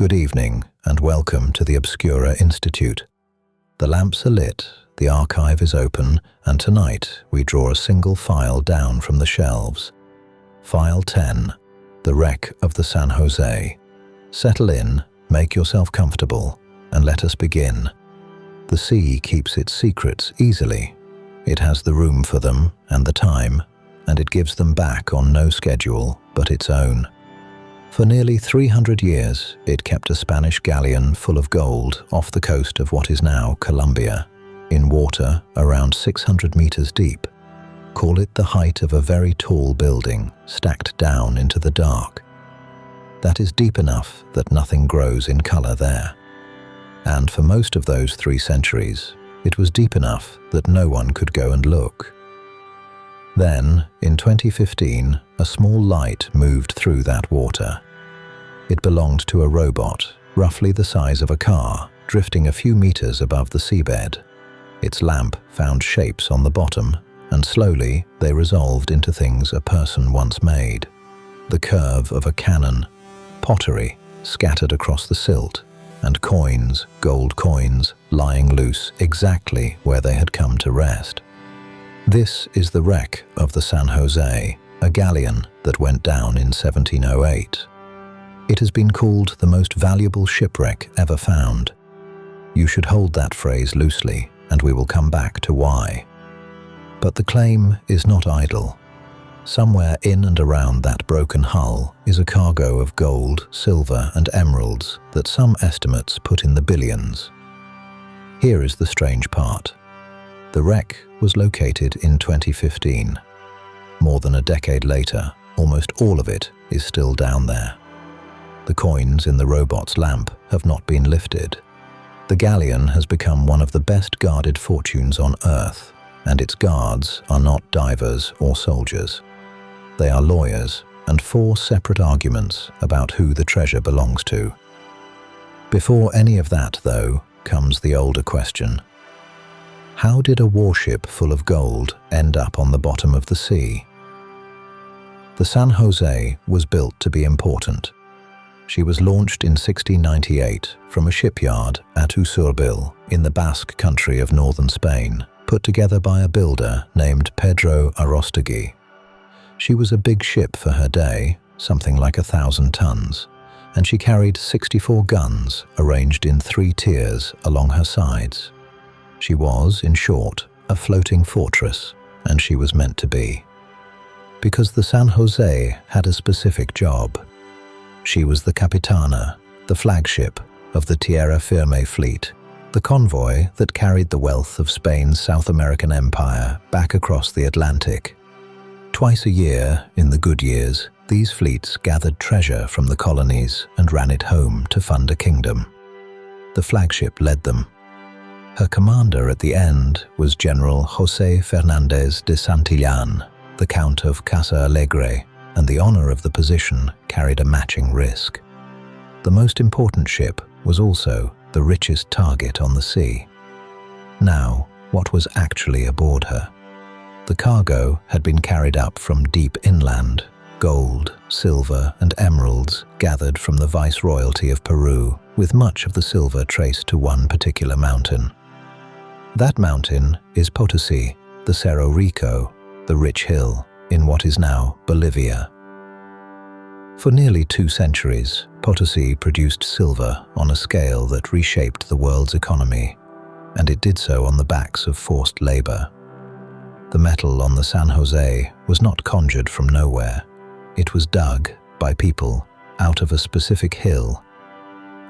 Good evening and welcome to the Obscura Institute. The lamps are lit, the archive is open, and tonight we draw a single file down from the shelves. File 10, The Wreck of the San Jose. Settle in, make yourself comfortable, and let us begin. The sea keeps its secrets easily. It has the room for them and the time, and it gives them back on no schedule but its own. For nearly 300 years, it kept a Spanish galleon full of gold off the coast of what is now Colombia, in water around 600 meters deep. Call it the height of a very tall building stacked down into the dark. That is deep enough that nothing grows in color there. And for most of those 3 centuries, it was deep enough that no one could go and look. Then, in 2015, a small light moved through that water. It belonged to a robot, roughly the size of a car, drifting a few meters above the seabed. Its lamp found shapes on the bottom, and slowly they resolved into things a person once made. The curve of a cannon, pottery scattered across the silt, and coins, gold coins, lying loose exactly where they had come to rest. This is the wreck of the San Jose, a galleon that went down in 1708. It has been called the most valuable shipwreck ever found. You should hold that phrase loosely, and we will come back to why. But the claim is not idle. Somewhere in and around that broken hull is a cargo of gold, silver, and emeralds that some estimates put in the billions. Here is the strange part. The wreck was located in 2015. More than a decade later, almost all of it is still down there. The coins in the robot's lamp have not been lifted. The galleon has become one of the best guarded fortunes on Earth, and its guards are not divers or soldiers. They are lawyers and 4 separate arguments about who the treasure belongs to. Before any of that, though, comes the older question. How did a warship full of gold end up on the bottom of the sea? The San Jose was built to be important. She was launched in 1698 from a shipyard at Usurbil in the Basque country of northern Spain, put together by a builder named Pedro Arostegui. She was a big ship for her day, something like 1,000 tons, and she carried 64 guns arranged in 3 tiers along her sides. She was, in short, a floating fortress, and she was meant to be. Because the San Jose had a specific job. She was the capitana, the flagship of the Tierra Firme fleet, the convoy that carried the wealth of Spain's South American empire back across the Atlantic. Twice a year, in the good years, these fleets gathered treasure from the colonies and ran it home to fund a kingdom. The flagship led them. Her commander at the end was General José Fernández de Santillán, the Count of Casa Alegre, and the honor of the position carried a matching risk. The most important ship was also the richest target on the sea. Now, what was actually aboard her? The cargo had been carried up from deep inland, gold, silver, and emeralds gathered from the Viceroyalty of Peru, with much of the silver traced to one particular mountain. That mountain is Potosí, the Cerro Rico, the rich hill in what is now Bolivia. For nearly 2 centuries, Potosí produced silver on a scale that reshaped the world's economy, and it did so on the backs of forced labor. The metal on the San Jose was not conjured from nowhere. It was dug by people out of a specific hill.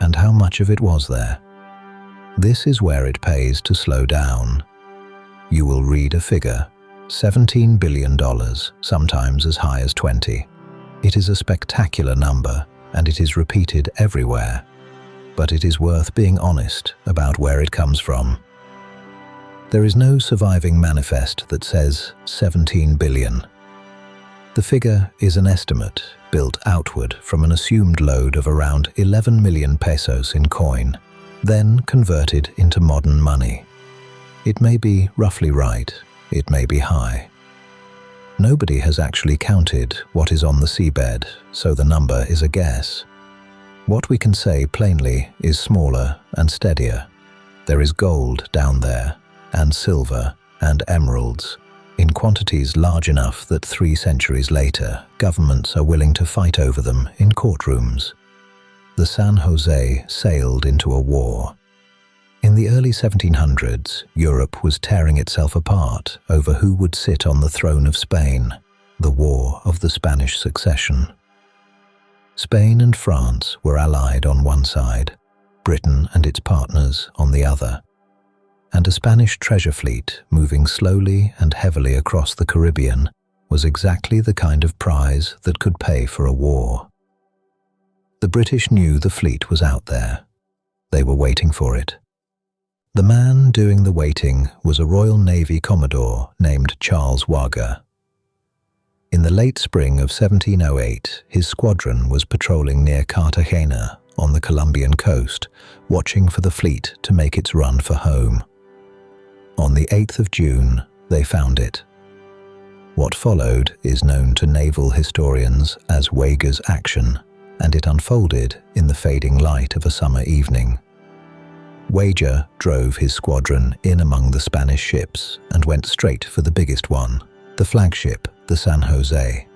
And how much of it was there? This is where it pays to slow down. You will read a figure, $17 billion, sometimes as high as 20. It is a spectacular number, and it is repeated everywhere. But it is worth being honest about where it comes from. There is no surviving manifest that says 17 billion. The figure is an estimate built outward from an assumed load of around 11 million pesos in coin, then converted into modern money. It may be roughly right, it may be high. Nobody has actually counted what is on the seabed, so the number is a guess. What we can say plainly is smaller and steadier. There is gold down there, and silver, and emeralds, in quantities large enough that 3 centuries later, governments are willing to fight over them in courtrooms. The San Jose sailed into a war. In the early 1700s, Europe was tearing itself apart over who would sit on the throne of Spain, the War of the Spanish Succession. Spain and France were allied on one side, Britain and its partners on the other, and a Spanish treasure fleet moving slowly and heavily across the Caribbean was exactly the kind of prize that could pay for a war. The British knew the fleet was out there. They were waiting for it. The man doing the waiting was a Royal Navy Commodore named Charles Wager. In the late spring of 1708, his squadron was patrolling near Cartagena on the Colombian coast, watching for the fleet to make its run for home. On the 8th of June, they found it. What followed is known to naval historians as Wager's action, and it unfolded in the fading light of a summer evening. Wager drove his squadron in among the Spanish ships and went straight for the biggest one, the flagship, the San Jose.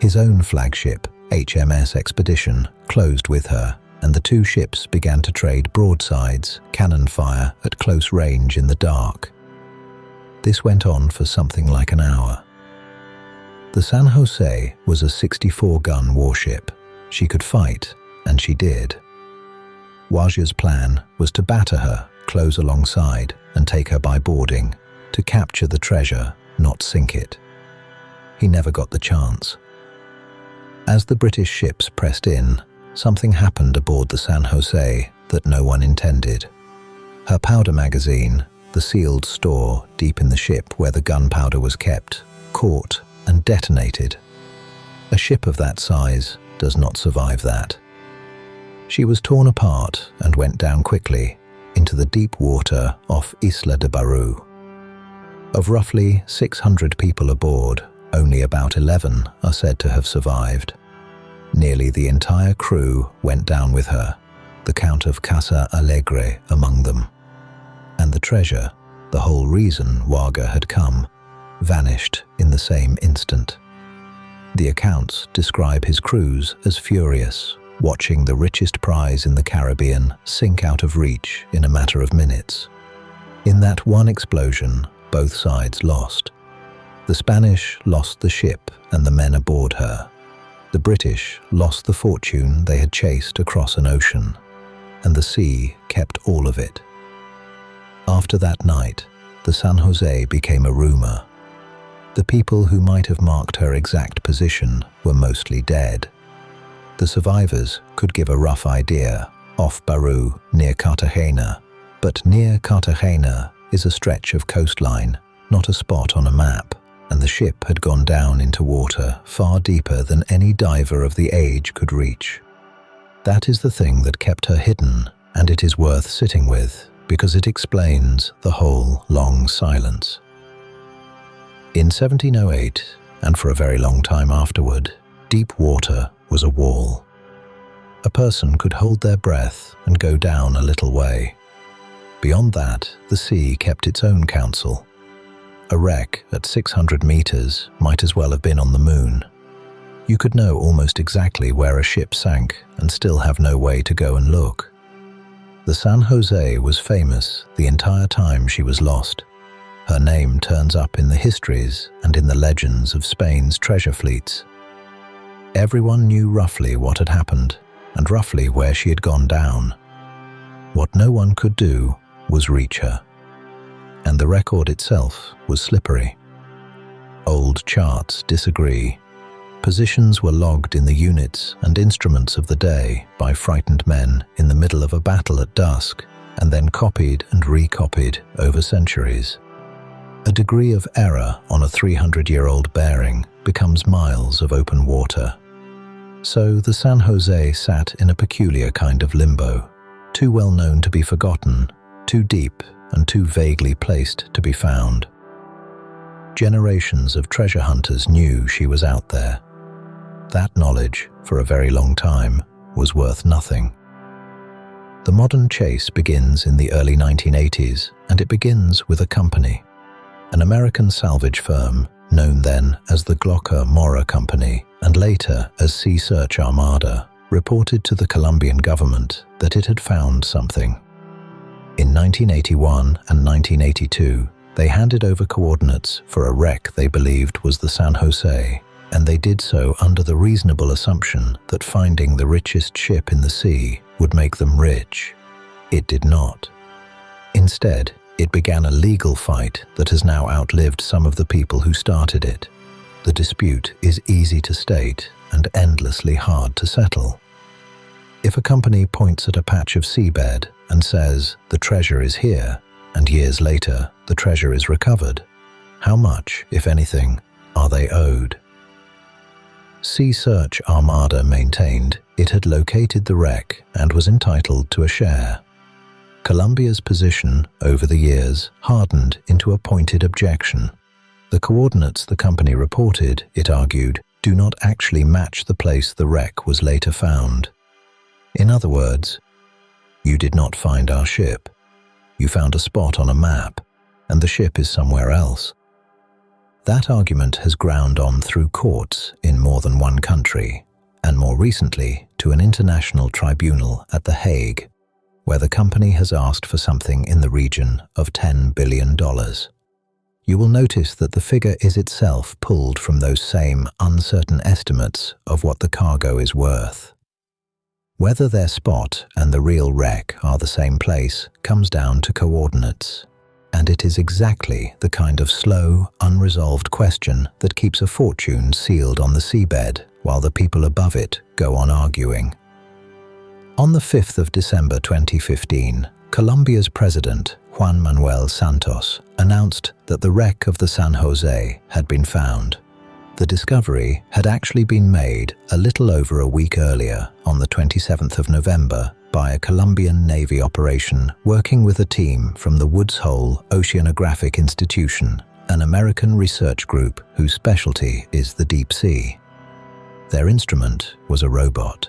His own flagship, HMS Expedition, closed with her, and the 2 ships began to trade broadsides, cannon fire at close range in the dark. This went on for something like an hour. The San Jose was a 64-gun warship. She could fight, and she did. Wager's plan was to batter her, close alongside, and take her by boarding, to capture the treasure, not sink it. He never got the chance. As the British ships pressed in, something happened aboard the San Jose that no one intended. Her powder magazine, the sealed store deep in the ship where the gunpowder was kept, caught and detonated. A ship of that size does not survive that. She was torn apart and went down quickly into the deep water off Isla de Baru. Of roughly 600 people aboard, only about 11 are said to have survived. Nearly the entire crew went down with her, the Count of Casa Alegre among them. And the treasure, the whole reason Wager had come, vanished in the same instant. The accounts describe his crews as furious, watching the richest prize in the Caribbean sink out of reach in a matter of minutes. In that one explosion, both sides lost. The Spanish lost the ship and the men aboard her. The British lost the fortune they had chased across an ocean, and the sea kept all of it. After that night, the San Jose became a rumor. The people who might have marked her exact position were mostly dead. The survivors could give a rough idea, off Baru, near Cartagena, but near Cartagena is a stretch of coastline, not a spot on a map, and the ship had gone down into water far deeper than any diver of the age could reach. That is the thing that kept her hidden, and it is worth sitting with, because it explains the whole long silence. In 1708, and for a very long time afterward, deep water was a wall. A person could hold their breath and go down a little way. Beyond that, the sea kept its own counsel. A wreck at 600 meters might as well have been on the moon. You could know almost exactly where a ship sank and still have no way to go and look. The San Jose was famous the entire time she was lost. Her name turns up in the histories and in the legends of Spain's treasure fleets. Everyone knew roughly what had happened and roughly where she had gone down. What no one could do was reach her. And the record itself was slippery. Old charts disagree. Positions were logged in the units and instruments of the day by frightened men in the middle of a battle at dusk, and then copied and recopied over centuries. A degree of error on a 300-year-old bearing becomes miles of open water. So the San Jose sat in a peculiar kind of limbo, too well known to be forgotten, too deep and too vaguely placed to be found. Generations of treasure hunters knew she was out there. That knowledge, for a very long time, was worth nothing. The modern chase begins in the early 1980s, and it begins with a company, an American salvage firm known then as the Glocker-Mora Company and later as Sea Search Armada, reported to the Colombian government that it had found something. In 1981 and 1982, they handed over coordinates for a wreck they believed was the San Jose, and they did so under the reasonable assumption that finding the richest ship in the sea would make them rich. It did not. Instead, it began a legal fight that has now outlived some of the people who started it. The dispute is easy to state and endlessly hard to settle. If a company points at a patch of seabed and says, "The treasure is here," and years later, the treasure is recovered, how much, if anything, are they owed? Sea Search Armada maintained it had located the wreck and was entitled to a share. Colombia's position over the years hardened into a pointed objection. The coordinates the company reported, it argued, do not actually match the place the wreck was later found. In other words, you did not find our ship. You found a spot on a map, and the ship is somewhere else. That argument has ground on through courts in more than one country, and more recently to an international tribunal at The Hague, where the company has asked for something in the region of $10 billion. You will notice that the figure is itself pulled from those same uncertain estimates of what the cargo is worth. Whether their spot and the real wreck are the same place comes down to coordinates, and it is exactly the kind of slow, unresolved question that keeps a fortune sealed on the seabed while the people above it go on arguing. On the 5th of December 2015, Colombia's president, Juan Manuel Santos, announced that the wreck of the San Jose had been found. The discovery had actually been made a little over a week earlier, on the 27th of November, by a Colombian Navy operation working with a team from the Woods Hole Oceanographic Institution, an American research group whose specialty is the deep sea. Their instrument was a robot.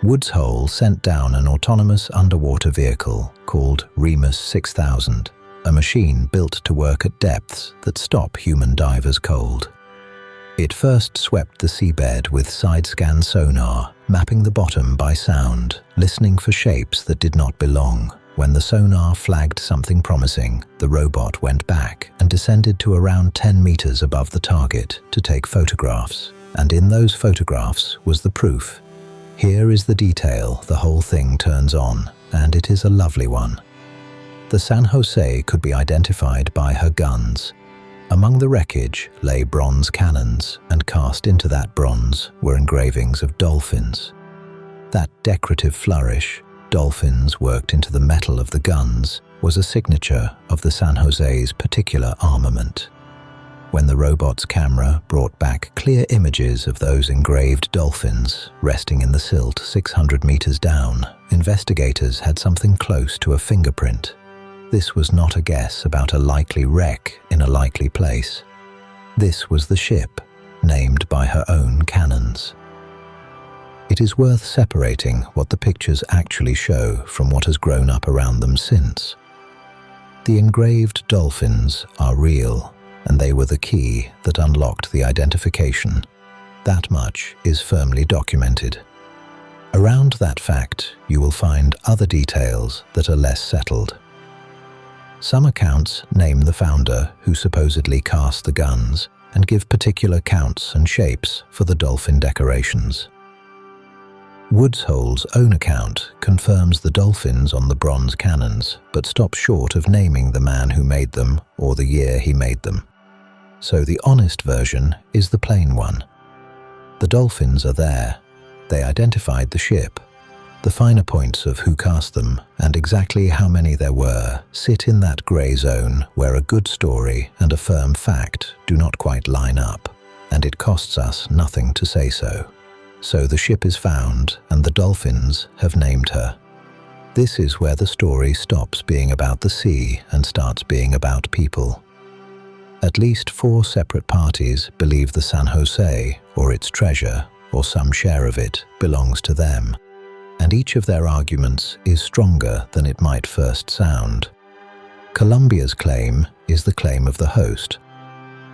Woods Hole sent down an autonomous underwater vehicle called Remus 6000, a machine built to work at depths that stop human divers cold. It first swept the seabed with side-scan sonar, mapping the bottom by sound, listening for shapes that did not belong. When the sonar flagged something promising, the robot went back and descended to around 10 meters above the target to take photographs. And in those photographs was the proof. Here is the detail the whole thing turns on, and it is a lovely one. The San Jose could be identified by her guns. Among the wreckage lay bronze cannons, and cast into that bronze were engravings of dolphins. That decorative flourish, dolphins worked into the metal of the guns, was a signature of the San Jose's particular armament. When the robot's camera brought back clear images of those engraved dolphins resting in the silt 600 meters down, investigators had something close to a fingerprint. This was not a guess about a likely wreck in a likely place. This was the ship, named by her own cannons. It is worth separating what the pictures actually show from what has grown up around them since. The engraved dolphins are real, and they were the key that unlocked the identification. That much is firmly documented. Around that fact, you will find other details that are less settled. Some accounts name the founder who supposedly cast the guns and give particular counts and shapes for the dolphin decorations. Woods Hole's own account confirms the dolphins on the bronze cannons, but stops short of naming the man who made them or the year he made them. So the honest version is the plain one. The dolphins are there. They identified the ship. The finer points of who cast them and exactly how many there were sit in that grey zone where a good story and a firm fact do not quite line up, and it costs us nothing to say so. So the ship is found and the dolphins have named her. This is where the story stops being about the sea and starts being about people. At least 4 separate parties believe the San Jose, or its treasure, or some share of it, belongs to them. And each of their arguments is stronger than it might first sound. Colombia's claim is the claim of the host.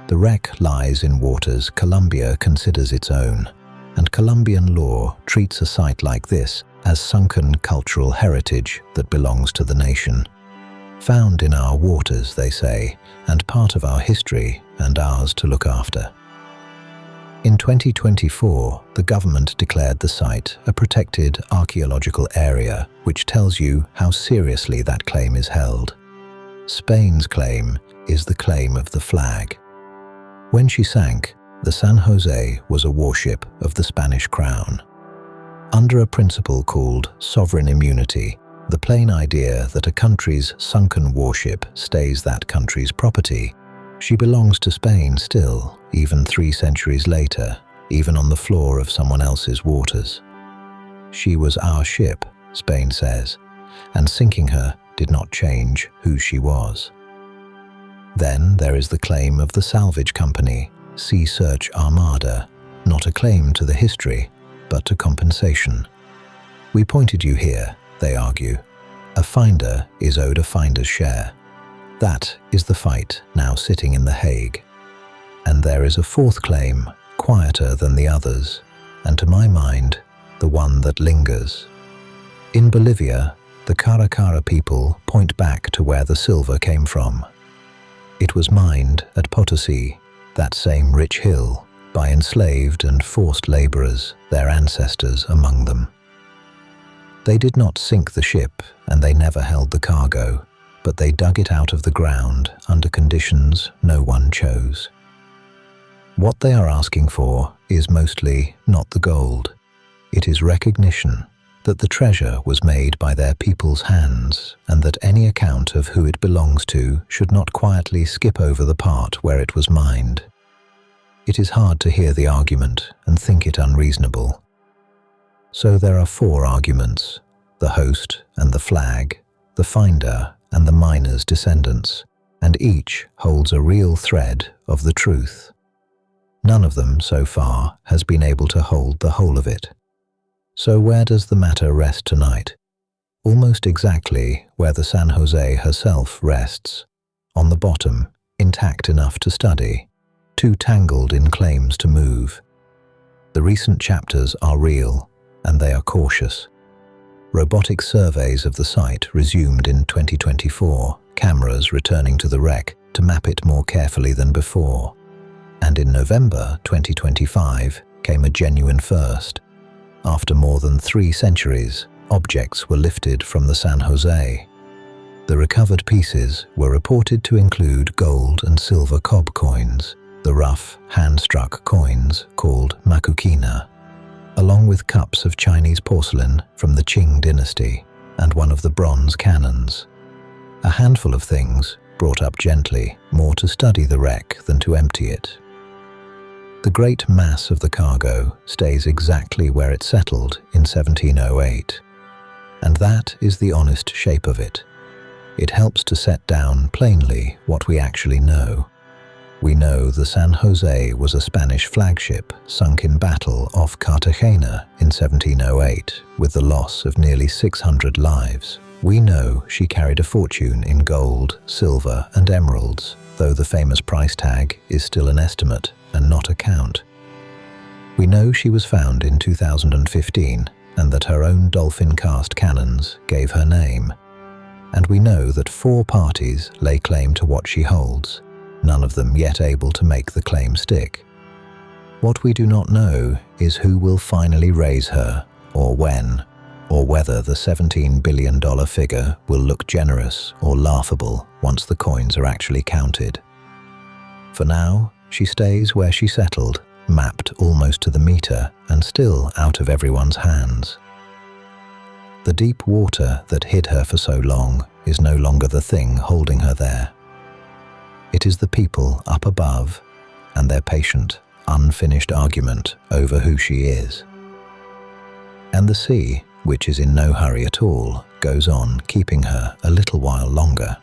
The wreck lies in waters Colombia considers its own, and Colombian law treats a site like this as sunken cultural heritage that belongs to the nation. Found in our waters, they say, and part of our history and ours to look after. In 2024, the government declared the site a protected archaeological area, which tells you how seriously that claim is held. Spain's claim is the claim of the flag. When she sank, the San Jose was a warship of the Spanish crown. Under a principle called sovereign immunity, the plain idea that a country's sunken warship stays that country's property, she belongs to Spain still, even 3 centuries later, even on the floor of someone else's waters. She was our ship, Spain says, and sinking her did not change who she was. Then there is the claim of the salvage company, Sea Search Armada, not a claim to the history, but to compensation. We pointed you here, they argue. A finder is owed a finder's share. That is the fight now sitting in The Hague. And there is a fourth claim, quieter than the others, and to my mind, the one that lingers. In Bolivia, the Caracara people point back to where the silver came from. It was mined at Potosi, that same rich hill, by enslaved and forced laborers, their ancestors among them. They did not sink the ship, and they never held the cargo, but they dug it out of the ground under conditions no one chose. What they are asking for is mostly not the gold. It is recognition that the treasure was made by their people's hands, and that any account of who it belongs to should not quietly skip over the part where it was mined. It is hard to hear the argument and think it unreasonable. So there are 4 arguments: the host and the flag, the finder and the miner's descendants, and each holds a real thread of the truth. None of them, so far, has been able to hold the whole of it. So where does the matter rest tonight? Almost exactly where the San Jose herself rests, on the bottom, intact enough to study, too tangled in claims to move. The recent chapters are real, and they are cautious. Robotic surveys of the site resumed in 2024, cameras returning to the wreck to map it more carefully than before. And in November 2025 came a genuine first. After more than 3 centuries, objects were lifted from the San Jose. The recovered pieces were reported to include gold and silver cob coins, the rough, hand-struck coins called makukina, along with cups of Chinese porcelain from the Qing dynasty and one of the bronze cannons. A handful of things brought up gently, more to study the wreck than to empty it. The great mass of the cargo stays exactly where it settled in 1708, and that is the honest shape of it. It helps to set down plainly what we actually know. We know the San Jose was a Spanish flagship sunk in battle off Cartagena in 1708 with the loss of nearly 600 lives. We know she carried a fortune in gold, silver and emeralds, though the famous price tag is still an estimate and not a count. We know she was found in 2015 and that her own dolphin-cast cannons gave her name. And we know that 4 parties lay claim to what she holds, none of them yet able to make the claim stick. What we do not know is who will finally raise her, or when, or whether the $17 billion figure will look generous or laughable once the coins are actually counted. For now, she stays where she settled, mapped almost to the meter and still out of everyone's hands. The deep water that hid her for so long is no longer the thing holding her there. It is the people up above and their patient, unfinished argument over who she is. And the sea, which is in no hurry at all, goes on keeping her a little while longer.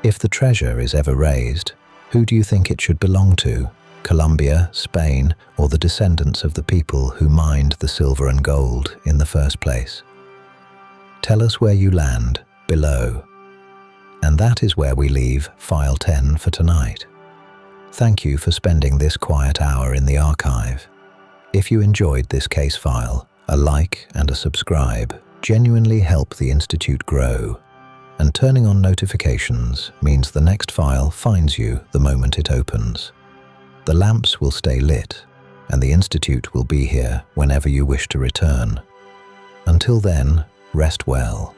If the treasure is ever raised, who do you think it should belong to? Colombia, Spain, or the descendants of the people who mined the silver and gold in the first place? Tell us where you land below. And that is where we leave File 10 for tonight. Thank you for spending this quiet hour in the archive. If you enjoyed this case file, a like and a subscribe genuinely help the Institute grow. And turning on notifications means the next file finds you the moment it opens. The lamps will stay lit, and the Institute will be here whenever you wish to return. Until then, rest well.